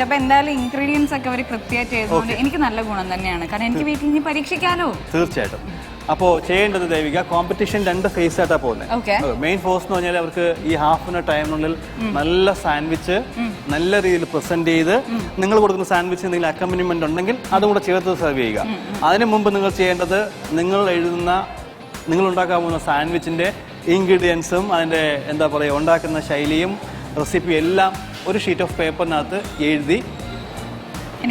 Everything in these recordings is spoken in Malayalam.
അപ്പൊ എന്തായാലും ഇൻഗ്രീഡിയൻസ് ഒക്കെ അവർ കൃത്യമായിട്ട് ചെയ്തതുകൊണ്ട് എനിക്ക് നല്ല ഗുണം തന്നെയാണ്. കാരണം എനിക്ക് വീട്ടിൽ ഇനി പരീക്ഷിക്കാലോ. തീർച്ചയായിട്ടും. അപ്പോൾ ചെയ്യേണ്ടത് ദേവിക, കോമ്പറ്റീഷൻ 2 ഫേസ് ആയിട്ടാണ് പോകുന്നത്. മെയിൻ ഫോഴ്സ് എന്ന് പറഞ്ഞാൽ അവർക്ക് ഈ ഹാഫ് ടൈമിനുള്ളിൽ നല്ല സാൻഡ്വിച്ച് നല്ല രീതിയിൽ പ്രസന്റ് ചെയ്ത് നിങ്ങൾ കൊടുക്കുന്ന സാൻഡ്വിച്ച് എന്തെങ്കിലും അക്കമ്പനിമെന്റ് ഉണ്ടെങ്കിൽ അതും കൂടെ ചേർത്ത് സെർവ് ചെയ്യുക. അതിനു മുമ്പ് നിങ്ങൾ ചെയ്യേണ്ടത് നിങ്ങൾ ഉണ്ടാക്കാൻ പോകുന്ന സാൻഡ്വിച്ചിന്റെ ഇൻഗ്രീഡിയൻസും അതിന്റെ എന്താ പറയുക ഉണ്ടാക്കുന്ന ശൈലിയും റെസിപ്പി എല്ലാം ഒരു ഷീറ്റ് ഓഫ് പേപ്പറിനകത്ത് എഴുതി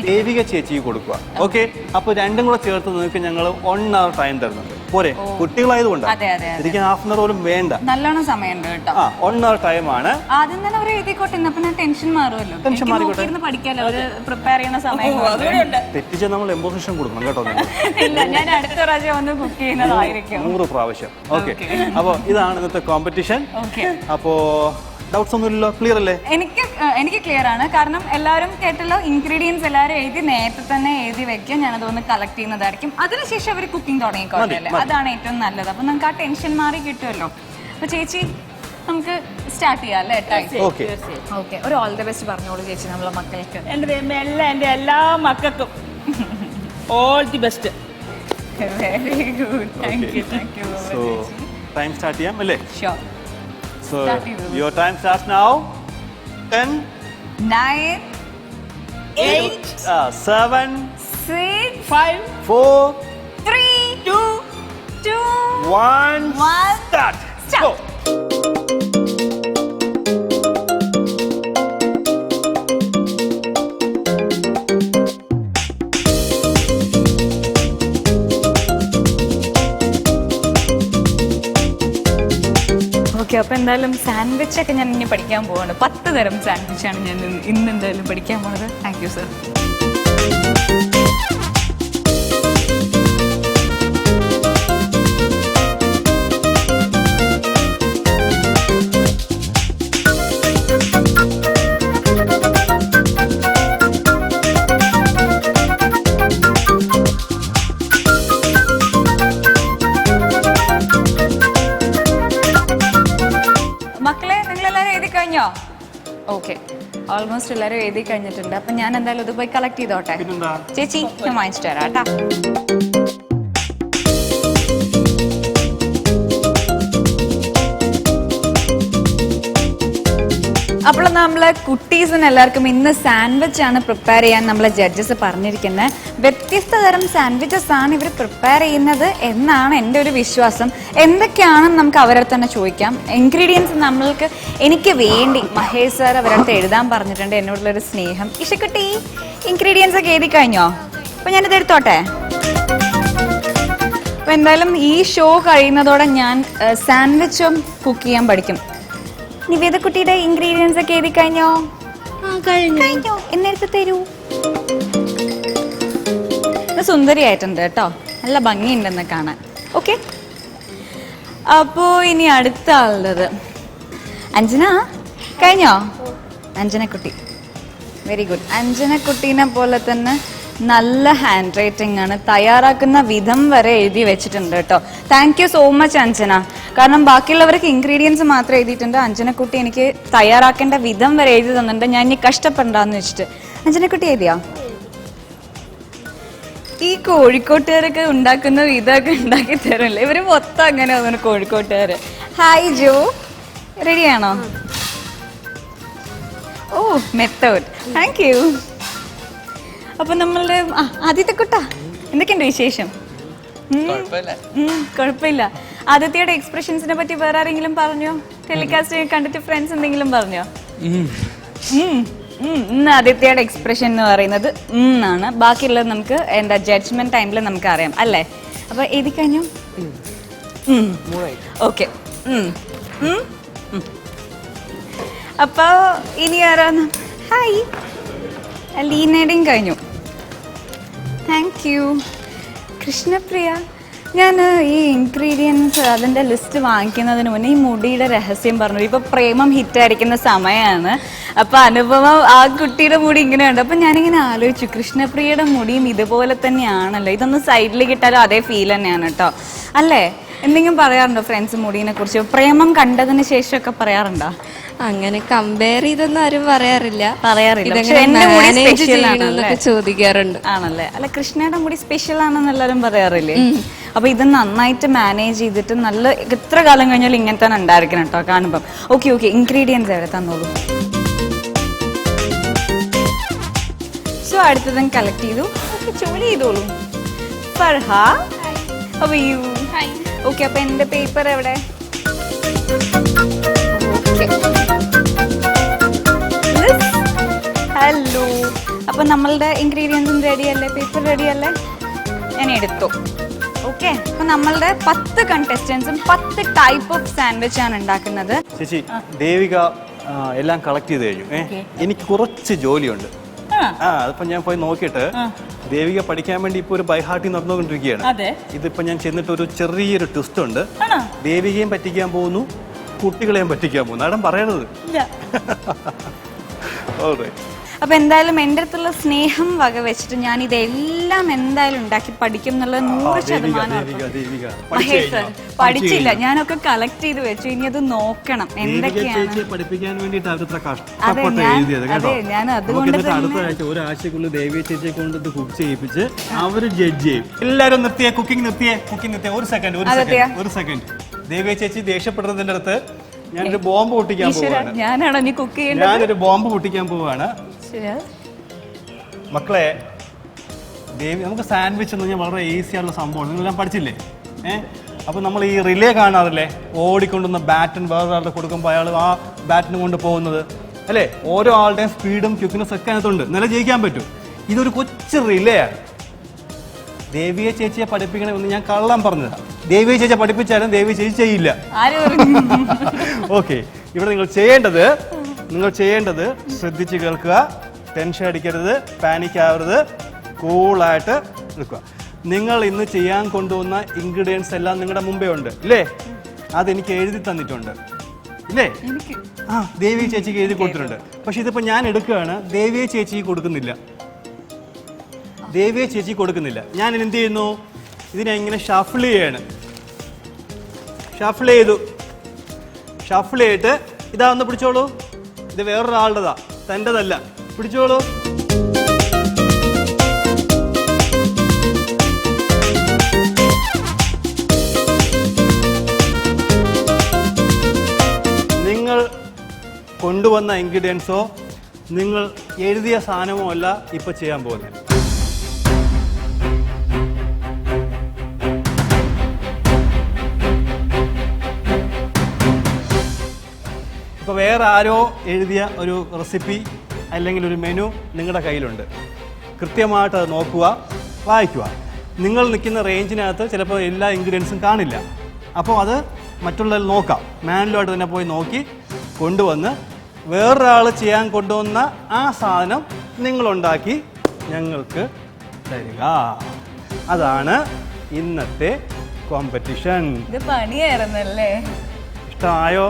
ദേവിക ചേച്ചിക്ക് കൊടുക്കുക. ഓക്കെ, അപ്പൊ രണ്ടും കൂടെ ചേർത്ത് നിങ്ങൾക്ക് ഞങ്ങൾ 1 hour ടൈം തരുന്നുണ്ട്. പോരെ, കുട്ടികളായതുകൊണ്ട് ശരിക്കും ഹാഫ് ആൻ അവർ പോലും വേണ്ട, നല്ലോണം സമയമുണ്ട് കേട്ടോ. 1 hour ടൈമാണ്. ആദ്യം തന്നെ അവർ എഴുതിക്കോട്ടെ, ടെൻഷൻ മാറുമല്ലോ. ടെൻഷൻ മാറിക്കോട്ടെ, പഠിക്കാലോ. അവര് പ്രിപ്പയർ ചെയ്യുന്ന സമയം തെറ്റിച്ച നമ്മൾ എംബോസിഷൻ കൊടുക്കണം കേട്ടോ. ഇല്ല, ഞാൻ അടുത്ത പ്രാവശ്യം വന്ന് കുക്ക് ചെയ്യുന്നതായിരിക്കും 100 പ്രാവശ്യം. ഓക്കെ, അപ്പൊ ഇതാണ് ഇന്നത്തെ കോമ്പറ്റീഷൻ. അപ്പോ ഡൗട്ട്സ് ഒന്നുമില്ലല്ലോ, ക്ലിയർ അല്ലേ? എനിക്ക് ക്ലിയർ ആണ്. കാരണം എല്ലാവരും കേട്ടല്ലോ, ഇൻഗ്രീഡിയൻസ് എല്ലാവരും എഴുതി നേരത്തെ തന്നെ എഴുതി വെക്കുക. ഞാനതൊന്ന് കളക്ട് ചെയ്യുന്നതായിരിക്കും. അതിനുശേഷം അവർ കുക്കിംഗ് തുടങ്ങിക്കോളല്ലേ, അതാണ് ഏറ്റവും നല്ലത്. അപ്പൊ നമുക്ക് ആ ടെൻഷൻ മാറി കിട്ടുമല്ലോ. അപ്പൊ ചേച്ചി, നമുക്ക് സ്റ്റാർട്ട് ചെയ്യാം അല്ലേ? ഓക്കെ, ഒരു ഓൾ ദി ബെസ്റ്റ് പറഞ്ഞോളൂ ചേച്ചി നമ്മളെ മക്കൾക്ക്. എൻ്റെ എല്ലാ മക്കൾക്കും all the best. Very good, thank you. So time start ചെയ്യാം അല്ലേ? Sure. So your time starts now. 10, 9, 8, 7, 6, 5, 4, 3, 2, 1. Start. Go. Okay, അപ്പോൾ എന്തായാലും സാൻഡ്വിച്ചൊക്കെ ഞാൻ ഇനി പഠിക്കാൻ പോവാണ്. 10 തരം സാൻഡ്വിച്ചാണ് ഞാൻ ഇന്ന് എന്തായാലും പഠിക്കാൻ പോകുന്നത്. Thank you sir. മക്കളെ, നിങ്ങളെല്ലാവരും എഴുതി കഴിഞ്ഞോ? ഓക്കെ, ഓൾമോസ്റ്റ് എല്ലാവരും എഴുതി കഴിഞ്ഞിട്ടുണ്ട്. അപ്പം ഞാൻ എന്തായാലും ഇത് പോയി കളക്ട് ചെയ്തോട്ടെ. ചേച്ചി, ഞാൻ വാങ്ങിച്ചിട്ട് തരാം കേട്ടോ. അപ്പോൾ നമ്മളെ കുട്ടീസിന് എല്ലാവർക്കും ഇന്ന് സാൻഡ്വിച്ച് ആണ് പ്രിപ്പയർ ചെയ്യാൻ നമ്മളെ ജഡ്ജസ് പറഞ്ഞിരിക്കുന്നത്. വ്യത്യസ്ത തരം സാൻഡ്വിച്ചസ് ആണ് ഇവർ പ്രിപ്പയർ ചെയ്യുന്നത് എന്നാണ് എൻ്റെ ഒരു വിശ്വാസം. എന്തൊക്കെയാണെന്ന് നമുക്ക് അവരെ തന്നെ ചോദിക്കാം. ഇൻഗ്രീഡിയൻസ് എനിക്ക് വേണ്ടി മഹേഷ് സാർ അവരടുത്ത് എഴുതാൻ പറഞ്ഞിട്ടുണ്ട്. എന്നോടുള്ളൊരു സ്നേഹം. ഇഷക്കുട്ടി, ഇൻഗ്രീഡിയൻസ് ഒക്കെ എഴുതി കഴിഞ്ഞോ? അപ്പോൾ ഞാനിത് എടുത്തോട്ടെ. അപ്പോൾ എന്തായാലും ഈ ഷോ കഴിയുന്നതോടെ ഞാൻ സാൻഡ്വിച്ചും കുക്ക് ചെയ്യാൻ പഠിക്കും. നിവേദക്കുട്ടിയുടെ ഇൻഗ്രീഡിയൻസ് ഒക്കെ എഴുതി കഴിഞ്ഞോ? കഴിഞ്ഞോ? എന്നെടുത്ത് തരൂ. സുന്ദരിയായിട്ടുണ്ട് കേട്ടോ, നല്ല ഭംഗിയുണ്ടെന്ന് കാണാൻ. ഓക്കെ, അപ്പോൾ ഇനി അടുത്ത ആളുള്ളത് അഞ്ജന. കഴിഞ്ഞോ? അഞ്ജനക്കുട്ടി, വെരി ഗുഡ്. അഞ്ജനക്കുട്ടീനെ പോലെ തന്നെ നല്ല ഹാൻഡ് റൈറ്റിംഗ് ആണ്. തയ്യാറാക്കുന്ന വിധം വരെ എഴുതി വെച്ചിട്ടുണ്ട് കേട്ടോ. Thank you so much Anjana. കാരണം ബാക്കിയുള്ളവർക്ക് ഇൻഗ്രീഡിയൻസ് മാത്രം എഴുതിയിട്ടുണ്ട്. അഞ്ജനക്കുട്ടി എനിക്ക് തയ്യാറാക്കേണ്ട വിധം വരെ എഴുതി തന്നിട്ടുണ്ട്. ഞാൻ ഇനി കഷ്ടപ്പെടാന്ന് വെച്ചിട്ട്. അഞ്ജനക്കുട്ടി എഴുതിയാ? ഈ കോഴിക്കോട്ടുകാരൊക്കെ ഉണ്ടാക്കുന്ന വിധമൊക്കെ ഉണ്ടാക്കി തരല്ലേ? ഇവര് മൊത്തം അങ്ങനെ തോന്നുന്നു കോഴിക്കോട്ടുകാര്. ഹായ് ജോ, റെഡിയാണോ? ഓ, മെത്തേഡ്, താങ്ക് യു. അപ്പൊ നമ്മളുടെ ആദ്യത്തെ കുട്ടാ, എന്തൊക്കെയുണ്ട് വിശേഷം? കുഴപ്പമില്ല. ആദിത്യയുടെ എക്സ്പ്രഷൻസിനെ പറ്റി വേറെ ആരെങ്കിലും പറഞ്ഞോ? ടെലികാസ്റ്റ് കണ്ടിട്ട് ഫ്രണ്ട്സ് എന്തെങ്കിലും പറഞ്ഞോ? ഇന്ന് ആദിത്യയുടെ എക്സ്പ്രഷൻ എന്ന് പറയുന്നത് ആണ്. ബാക്കിയുള്ളത് നമുക്ക് എന്താ ജഡ്ജ്മെന്റ് ടൈമിൽ നമുക്ക് അറിയാം അല്ലേ? അപ്പൊ എഴുതി കഴിഞ്ഞു. ഓക്കെ, അപ്പൊ ഇനി ആരാന്ന്? ഹായ്, ലീനയുടെയും കഴിഞ്ഞു. Thank you. കൃഷ്ണപ്രിയ, ഞാൻ ഈ ഇൻഗ്രീഡിയൻസ് അതിൻ്റെ ലിസ്റ്റ് വാങ്ങിക്കുന്നതിന് മുന്നേ ഈ മുടിയുടെ രഹസ്യം പറഞ്ഞു. ഇപ്പൊ പ്രേമം ഹിറ്റായിരിക്കുന്ന സമയമാണ്. അപ്പൊ അനുപമ ആ കുട്ടിയുടെ മുടി ഇങ്ങനെയുണ്ട്. അപ്പൊ ഞാനിങ്ങനെ ആലോചിച്ചു, കൃഷ്ണപ്രിയയുടെ മുടിയും ഇതുപോലെ തന്നെയാണല്ലോ. ഇതൊന്ന് സൈഡിലേക്ക് ഇട്ടാലും അതേ ഫീൽ തന്നെയാണ് കേട്ടോ, അല്ലേ? എന്തെങ്കിലും പറയാറുണ്ടോ ഫ്രണ്ട്സ് മുടിനെ കുറിച്ച്? പ്രേമം കണ്ടതിന് ശേഷമൊക്കെ പറയാറുണ്ടോ? അങ്ങനെ കമ്പയർ ചെയ്തൊന്നും ആരും പറയാറില്ല. പക്ഷെ എന്റെ മുടി സ്പെഷ്യൽ ആണെന്നൊക്കെ ചോദിക്കാറുണ്ട്. ആണല്ലേ? അല്ല, കൃഷ്ണയുടെ മുടി സ്പെഷ്യൽ ആണെന്ന് എല്ലാവരും പറയാറില്ലേ? അപ്പൊ ഇത് നന്നായിട്ട് മാനേജ് ചെയ്തിട്ട് നല്ല എത്ര കാലം കഴിഞ്ഞാലും ഇങ്ങനെ തന്നെ ഉണ്ടായിരിക്കണം കേട്ടോ കാണുമ്പം. ഓക്കെ ഓക്കെ, ഇൻഗ്രീഡിയൻസ് എവിടെ തന്നോളൂ. സോ അടുത്തതും കളക്ട് ചെയ്തു. ജോലി ചെയ്തോളൂ. ഫർഹ, ഓക്കെ. അപ്പൊ എന്റെ പേപ്പർ എവിടെ? ഹലോ. അപ്പൊ നമ്മളുടെ ഇൻഗ്രീഡിയൻസും റെഡി അല്ലേ? പേപ്പർ റെഡി അല്ലേ? ഞാൻ എടുത്തു. ഓക്കെ. അപ്പൊ നമ്മളുടെ 10 കണ്ടസ്റ്റൻസും 10 ടൈപ്പ് ഓഫ് സാൻഡ്വിച്ച് ആണ് ഉണ്ടാക്കുന്നത്. ചേച്ചി, ദേവിക എല്ലാം കളക്ട് ചെയ്ത് കഴിഞ്ഞു. എനിക്ക് കുറച്ച് ജോലിയുണ്ട്. അതിപ്പോ ഞാൻ പോയി നോക്കിയിട്ട് ദേവിക പഠിക്കാൻ വേണ്ടി ഇപ്പൊ ഒരു ബൈഹാർട്ടി നടന്നുകൊണ്ടിരിക്കുകയാണ്. ഇതിപ്പോ ഞാൻ ചെന്നിട്ട് ഒരു ചെറിയൊരു ട്വിസ്റ്റ് ഉണ്ട്. ദേവികയും പറ്റിക്കാൻ പോകുന്നു, കുട്ടികളെയും പറ്റിക്കാൻ പോകുന്നു. ആടം പറയണത്. അപ്പൊ എന്തായാലും എന്റെ അടുത്തുള്ള സ്നേഹം വക വെച്ചിട്ട് ഞാൻ ഇതെല്ലാം എന്തായാലും ഉണ്ടാക്കി പഠിക്കും എന്നുള്ള 100% മഹേഷ് സർ പഠിച്ചില്ല. ഞാനൊക്കെ കളക്ട് ചെയ്ത് വെച്ചു. ഇനി അത് നോക്കണം എന്തൊക്കെയാണ് പഠിപ്പിക്കാൻ വേണ്ടിട്ട് ഞാൻ അതുകൊണ്ട് ഒരാഴ്ചക്കുള്ളിൽ ദേവിയ ചേച്ചിയെ കൊണ്ട് ഇത് കുക്ക് ചെയ്യിപ്പിച്ച് അവര് ജഡ്ജ് ചെയ്യും. എല്ലാരും നിർത്തിയേ, കുക്കിംഗ് നിർത്തിയേ. ഒരു സെക്കൻഡ്. ദേവിയ ചേച്ചി ദേഷ്യപ്പെടുന്നതിന്റെ അടുത്ത് ഞാനൊരു ബോംബ് പൊട്ടിക്കാൻ പോവാണ്. ഞാനാണോ നീ കുക്ക് ചെയ്യേണ്ടത്? ഞാനൊരു ബോംബ് പൊട്ടിക്കാൻ പോവാണ്. മക്കളെ, ദേവി, നമുക്ക് സാൻഡ്വിച്ച് എന്ന് പറഞ്ഞാൽ വളരെ ഈസി ആയിട്ടുള്ള സംഭവമാണ്. നിങ്ങളെല്ലാം പഠിച്ചില്ലേ? അപ്പൊ നമ്മൾ ഈ റിലേ കാണാറില്ലേ? ഓടിക്കൊണ്ടുവന്ന ബാറ്റിന് വേറൊരാളുടെ കൊടുക്കുമ്പോൾ അയാൾ ആ ബാറ്റിന് കൊണ്ട് പോകുന്നത് അല്ലേ? ഓരോ ആളുടെയും സ്പീഡും ക്വിക്നെസ് ഒക്കെ അതിനകത്തുണ്ട്. നല്ല ജയിക്കാൻ പറ്റും. ഇതൊരു കൊച്ചു റിലേ ആണ്. ദേവിയെ ചേച്ചിയെ പഠിപ്പിക്കണമെന്ന് ഞാൻ കള്ളം പറഞ്ഞതാണ്. ദേവിയെ ചേച്ചിയെ പഠിപ്പിച്ചാലും ദേവിയെ ചേച്ചി ചെയ്യില്ല. ഓക്കെ. ഇവിടെ നിങ്ങൾ ചെയ്യേണ്ടത് ശ്രദ്ധിച്ച് കേൾക്കുക. ടെൻഷൻ അടിക്കരുത്, പാനിക് ആവരുത്, കൂളായിട്ട് നിൽക്കുക. നിങ്ങൾ ഇന്ന് ചെയ്യാൻ കൊണ്ടുവന്ന ഇൻഗ്രീഡിയൻസ് എല്ലാം നിങ്ങളുടെ മുമ്പേ ഉണ്ട് ഇല്ലേ? അതെനിക്ക് എഴുതി തന്നിട്ടുണ്ട് ഇല്ലേ? ദേവി ചേച്ചിക്ക് എഴുതി കൊടുത്തിട്ടുണ്ട്. പക്ഷെ ഇതിപ്പോ ഞാൻ എടുക്കുകയാണ്, ദേവിയെ ചേച്ചിക്ക് കൊടുക്കുന്നില്ല. ഞാൻ എന്ത് ചെയ്യുന്നു? ഇതിനെ ഇങ്ങനെ ഷഫിൾ ചെയ്യാണ്. ഷഫിൾ ചെയ്തിട്ട് ഇതാ ഒന്ന് പിടിച്ചോളൂ. ഇത് വേറൊരാളുടെതാ, തൻ്റെതല്ല. പിടിച്ചോളൂ. നിങ്ങൾ കൊണ്ടുവന്ന ഇൻഗ്രീഡിയൻസോ നിങ്ങൾ എഴുതിയ സാധനമോ അല്ല ഇപ്പൊ ചെയ്യാൻ പോകുന്നത്. ഇപ്പോൾ വേറെ ആരോ എഴുതിയ ഒരു റെസിപ്പി അല്ലെങ്കിൽ ഒരു മെനു നിങ്ങളുടെ കയ്യിലുണ്ട്. കൃത്യമായിട്ട് അത് നോക്കുക, വായിക്കുക. നിങ്ങൾ നിൽക്കുന്ന റേഞ്ചിനകത്ത് ചിലപ്പോൾ എല്ലാ ഇൻഗ്രീഡിയൻസും കാണില്ല. അപ്പോൾ അത് മറ്റുള്ളവർ നോക്കാം. മാനുവലായിട്ട് തന്നെ പോയി നോക്കി കൊണ്ടുവന്ന് വേറൊരാൾ ചെയ്യാൻ കൊണ്ടുവന്ന ആ സാധനം നിങ്ങളുണ്ടാക്കി ഞങ്ങൾക്ക് തരിക. അതാണ് ഇന്നത്തെ കോമ്പറ്റീഷൻ. ഇത് പണിയായിരുന്നല്ലേ? ഇഷ്ടമായോ?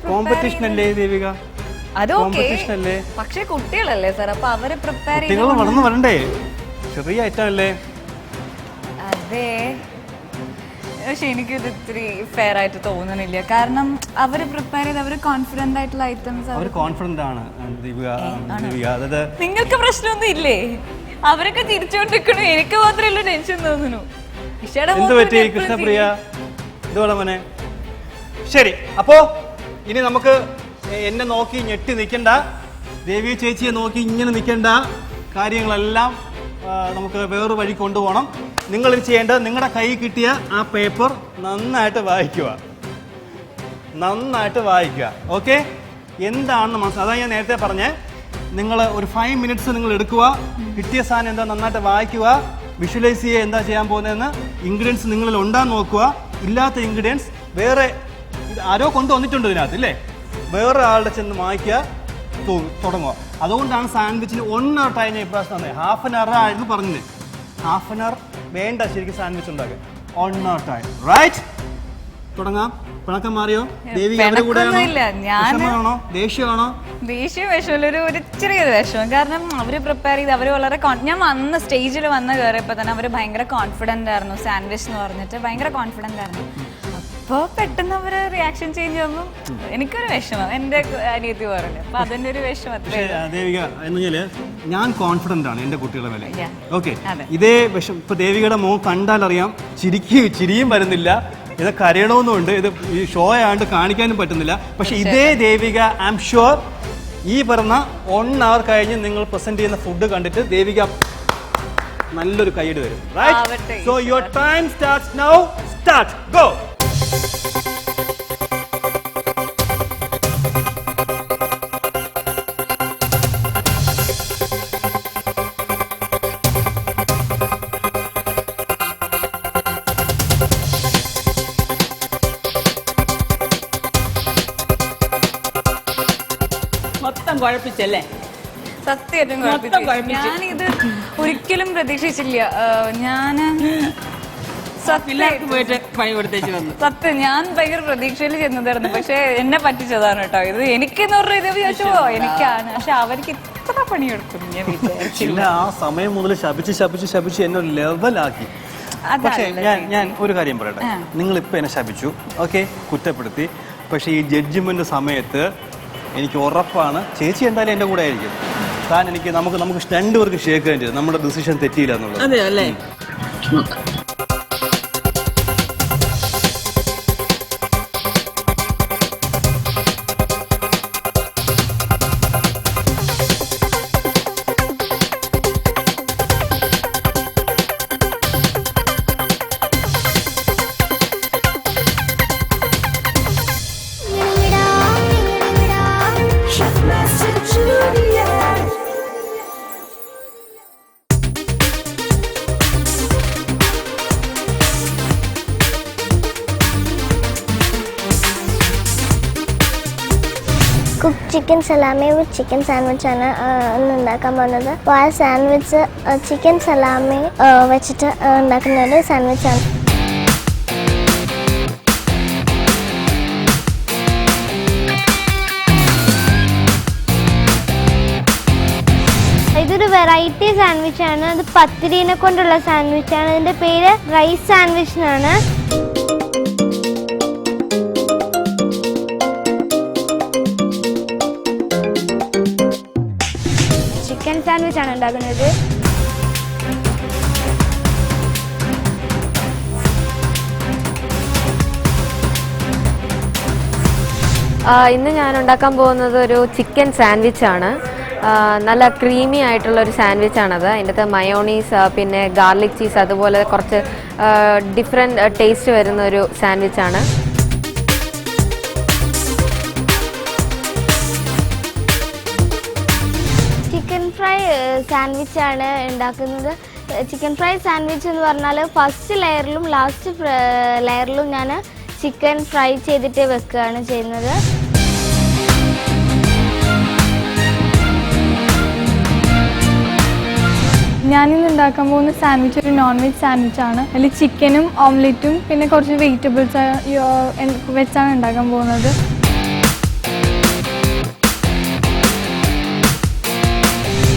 കോമ്പറ്റീഷൻ അല്ലേ ദേവിക? അതൊക്കെ പക്ഷെ കുട്ടികളല്ലേ സാർ, അപ്പൊ അവരെ പ്രിപ്പയർ കുട്ടികൾ വളർന്നു വരണ്ടേ? ചെറിയ ഐറ്റം അല്ലേ? അതെ, പക്ഷെ എനിക്കിത് ഇത്തിരി ഫെയർ ആയിട്ട് തോന്നുന്നില്ല. കാരണം അവര് പ്രിപ്പയർ ചെയ്ത് അവര് കോൺഫിഡന്റ് ആയിട്ടുള്ള ഐറ്റംസ്. അവർ കോൺഫിഡന്റ് ആണ്. നിങ്ങൾക്ക് പ്രശ്നമൊന്നും ഇല്ലേ? അവരൊക്കെ തിരിച്ചുകൊണ്ടിരിക്കണു, എനിക്ക് മാത്രമല്ല ടെൻഷൻ തോന്നുന്നു. എന്ത് പറ്റി കൃഷ്ണപ്രിയ? ഇതോടെ മോനെ. ശരി, അപ്പോ ഇനി നമുക്ക് എന്നെ നോക്കി ഞെട്ടി നിൽക്കണ്ട, ദേവി ചേച്ചിയെ നോക്കി ഇങ്ങനെ നിൽക്കണ്ട. കാര്യങ്ങളെല്ലാം നമുക്ക് വേറൊരു വഴി കൊണ്ടുപോകണം. നിങ്ങൾ ഇത് ചെയ്യേണ്ടത് നിങ്ങളുടെ കൈ കിട്ടിയ ആ പേപ്പർ നന്നായിട്ട് വായിക്കുക. ഓക്കെ? എന്താണെന്ന് മനസ്സിലാവും. അതാണ് ഞാൻ നേരത്തെ പറഞ്ഞേ. നിങ്ങൾ ഒരു 5 മിനിറ്റ്സ് നിങ്ങൾ എടുക്കുക. കിട്ടിയ സാധനം എന്താ നന്നായിട്ട് വായിക്കുക, വിഷ്വലൈസ് ചെയ്യുക. എന്താ ചെയ്യാൻ പോകുന്നതെന്ന് ഇൻഗ്രീഡിയൻസ് നിങ്ങളിൽ ഉണ്ടാകാൻ നോക്കുക. ഇല്ലാത്ത ഇൻഗ്രീഡിയൻസ് വേറെ ആരോ കൊണ്ടുവന്നിട്ടുണ്ട് ഇതിനകത്ത് ഇല്ലേ? വേറെ ആളുടെ ചെന്ന് വായിക്കുക, തുടങ്ങുക. അതുകൊണ്ടാണ് സാൻഡ്വിച്ചിന് 1 hour ടൈം ഇപ്രാവശ്യം തന്നെ. 1/2 hour ആയിരുന്നു പറഞ്ഞത്. 1/2 hour വേണ്ട ശരിക്കും സാൻഡ്വിച്ച് ഉണ്ടാക്കുക. 1 hour ടൈം. റൈറ്റ്? തുടങ്ങാം. പിണക്കം മാറിയോ? ദേവിക അവരുടെ കൂടെ വിഷമമാണോ ദേഷ്യമാണോ? ദേഷ്യം വിഷമില്ല, ഒരു ചെറിയൊരു വിഷമം. കാരണം അവർ പ്രിപ്പയർ ചെയ്ത് അവർ വളരെ ഞാൻ വന്ന സ്റ്റേജിൽ വന്ന് കയറിയപ്പോൾ തന്നെ അവർ ഭയങ്കര കോൺഫിഡൻ്റ് ആയിരുന്നു. സാൻഡ്വിച്ച് എന്ന് പറഞ്ഞിട്ട് ഭയങ്കര കോൺഫിഡൻ്റ് ആയിരുന്നു. അപ്പോൾ പെട്ടെന്ന് അവർ റിയാക്ഷൻ ചേഞ്ച് ചെയ്യുമ്പോൾ എനിക്കൊരു വിഷമം, എൻ്റെ അനിയത്തി പറഞ്ഞു. അപ്പോൾ അതിൻ്റെ ഒരു വിഷമം. ദേവിക എന്ന് പറഞ്ഞാല് ഞാൻ കോൺഫിഡൻ്റ് ആണ് എൻ്റെ കുട്ടികളെ മേലെ. ഓക്കെ, ഇതേ വിഷം ഇപ്പൊ ദേവികയുടെ മോൻ കണ്ടാൽ അറിയാം, ചിരിയും വരുന്നില്ല, ഇത് കരയണമെന്നുണ്ട്, ഇത് ഈ ഷോ ആയതുകൊണ്ട് കാണിക്കാനും പറ്റുന്നില്ല. പക്ഷെ ഇതേ ദേവിക ഐ ആം ഷുവർ ഈ പറഞ്ഞ 1 hour കഴിഞ്ഞ് നിങ്ങൾ പ്രസന്റ് ചെയ്യുന്ന ഫുഡ് കണ്ടിട്ട് ദേവിക നല്ലൊരു കൈയ്യടി തരും. Right? So your time starts now. Start, go. മൊത്തം കുഴപ്പിച്ചല്ലേ? സത്യമായിട്ടും ഞാനിത് ഒരിക്കലും പ്രതീക്ഷിച്ചില്ല. പിള്ളേർക്ക് പോയിട്ട് പണി കൊടുത്തേച്ച് വന്നു. സത്യം ഞാൻ ഭയങ്കര പ്രതീക്ഷയിൽ ചെന്നതായിരുന്നു. പക്ഷെ എന്നെ പറ്റിച്ചതാണ് കേട്ടോ ഇത്. എനിക്കെന്ന് പറഞ്ഞ ഇത് ചോദിച്ചോ എനിക്കാണ്, പക്ഷെ അവർക്ക് ഇത്ര പണിയെടുക്കും ഞാൻ വിചാരിച്ചില്ല. ആ സമയം മുതൽ ശപിച്ച് എന്നെ ലെവലാക്കി. പക്ഷേ ഞാൻ ഒരു കാര്യം പറയട്ടെ, നിങ്ങൾ ഇപ്പൊ എന്നെ ശപിച്ചു, ഓക്കെ, കുറ്റപ്പെടുത്തി. പക്ഷെ ഈ ജഡ്ജ്മെന്റ് സമയത്ത് എനിക്ക് ഉറപ്പാണ് ചേച്ചി എന്തായാലും എൻ്റെ കൂടെ ആയിരിക്കും. കാരണം നമുക്ക് രണ്ടുപേർക്ക് ഷേക്ക് ഹാൻഡ് ചെയ്തു, നമ്മുടെ ഡിസിഷൻ തെറ്റിയില്ല എന്നുള്ളത്. അതെ അല്ലേ? Cook chicken salami with chicken സാൻഡ്വിച്ചാണ് ഇന്ന് ഉണ്ടാക്കാൻ പോകുന്നത്. അപ്പോൾ ആ സാൻഡ്വിച്ച് ചിക്കൻ സലാമി വെച്ചിട്ട് ഉണ്ടാക്കുന്ന ഒരു സാൻഡ്വിച്ചാണ്. ഇതൊരു വെറൈറ്റി സാൻഡ്വിച്ചാണ്. അത് പത്തിരീനെ കൊണ്ടുള്ള സാൻഡ്വിച്ചാണ്. ഇതിൻ്റെ പേര് റൈസ് സാൻഡ്വിച്ച് എന്നാണ്. ചിക്കൻ സാൻഡ്വിച്ച് ആണ് ഉണ്ടാക്കുന്നത്. ഇന്ന് ഞാൻ ഉണ്ടാക്കാൻ പോകുന്നത് ഒരു ചിക്കൻ സാൻഡ്വിച്ച് ആണ്. നല്ല ക്രീമി ആയിട്ടുള്ള ഒരു സാൻഡ്വിച്ച് ആണത്. അതിൻ്റെ അകത്ത് മയോണീസ്, പിന്നെ ഗാർലിക് ചീസ്, അതുപോലെ കുറച്ച് ഡിഫറെൻറ്റ് ടേസ്റ്റ് വരുന്ന ഒരു സാൻഡ്വിച്ച് ആണ്. ചിക്കൻ ഫ്രൈ സാൻഡ്വിച്ചാണ് ഉണ്ടാക്കുന്നത്. ചിക്കൻ ഫ്രൈ സാൻഡ്വിച്ച് എന്ന് പറഞ്ഞാൽ ഫസ്റ്റ് ലെയറിലും ലാസ്റ്റ് ലെയറിലും ഞാൻ ചിക്കൻ ഫ്രൈ ചെയ്തിട്ട് വെക്കുകയാണ് ചെയ്യുന്നത്. ഞാനിന്ന് ഉണ്ടാക്കാൻ പോകുന്ന സാൻഡ്വിച്ച് ഒരു നോൺ വെജ് സാൻഡ്വിച്ചാണ്. അതിൽ ചിക്കനും ഓംലെറ്റും പിന്നെ കുറച്ച് വെജിറ്റബിൾസ് വെച്ചാണ് ഉണ്ടാക്കാൻ പോകുന്നത്.